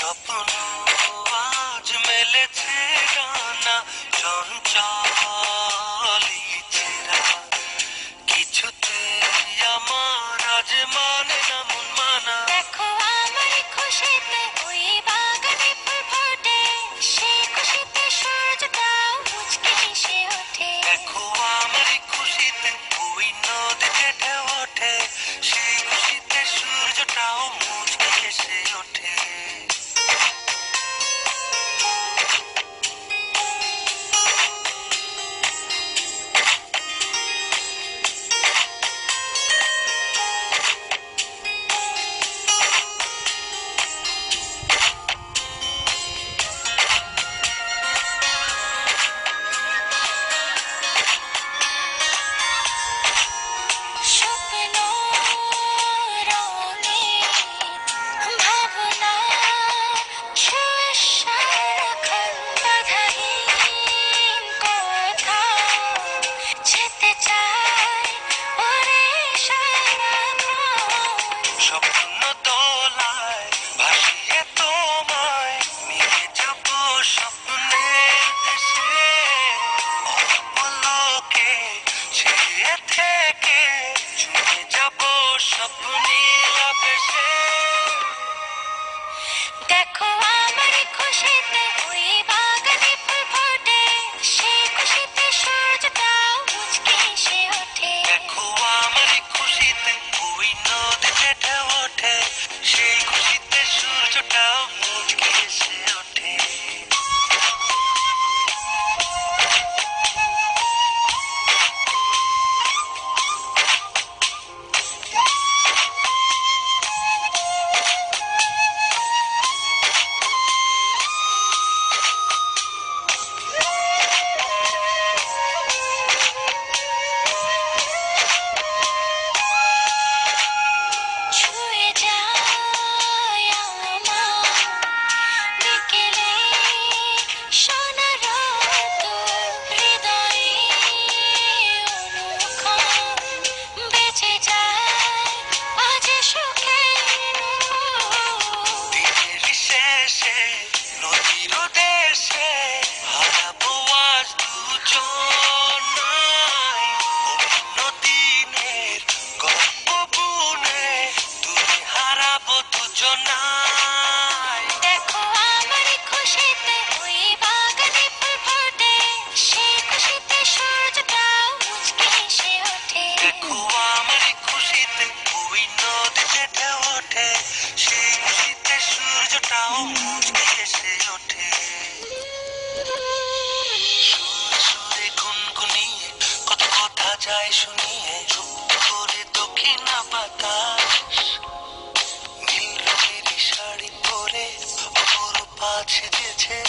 স্বপ্ন আজ মেলেছে ডানা, চঞ্চল ছেঁড়া কিছুতে আমার আজ মানে না মন মানা। দেখো আমার খুশিতে ওই বাগানে ফুল ফোটে, সেই খুশিতে সূর্যটা মুচকে হেসে ওঠে। দেখো আমার খুশিতে ওই নদীতে ঢেউ ওঠে, সেই খুশিতে সূর্যটাও মুচকে হেসে ওঠে। স্বপ্ন রঙিন ভাবনা ছুঁয়ে সারাক্ষণ বাধাহীন কথা যেতে চায় ওরে সারা প্রাণ। স্বপ্ন দোলায় ভাসিয়ে তোমায় নিয়ে যাব স্বপ্নের দেশে, অপলকে ছেয়ে থেকে ছুঁয়ে যাব স্বপ্নীল আবেশে। দেখো আমার খুশিতে ওই বাগানে ফুল ফোটে, সেই খুশিতে সূর্যটা মুচকে হেসে ওঠে। দেখো আমার খুশিতে ওই নদীতে ঢেউ ওঠে, সেই খুশিতে সূর্যটাও মুচকে হেসে ওঠে। ছুঁয়ে যায় আমার বিকেলে সোনার তোর হৃদয়ে অনুক্ষণ বেঁচে যায় আজ সুখের দিনের শেষে নদীর দেশে হারাবো আজ দুজনাই, অন্য দিনের গল্প বুনে দূরে হারাবো দুজনাই। দেখো আমার খুশিতে ওই বাগানে ফুল ফোটে, সেই খুশিতে সূর্যটা মুচকে হেসে ওঠে। দেখো আমার খুশিতে ওই নদীতে ঢেউ ওঠে, সেই খুশিতে সূর্যটাও মুচকে হেসে ওঠে। সুরে সুরে গুনগুনিয়ে কত কথা যায় শুনিয়ে, চুপ করে দক্ষিণা বাতাস নীল রঙের শাড়ি পরে অপরূপা সেজেছে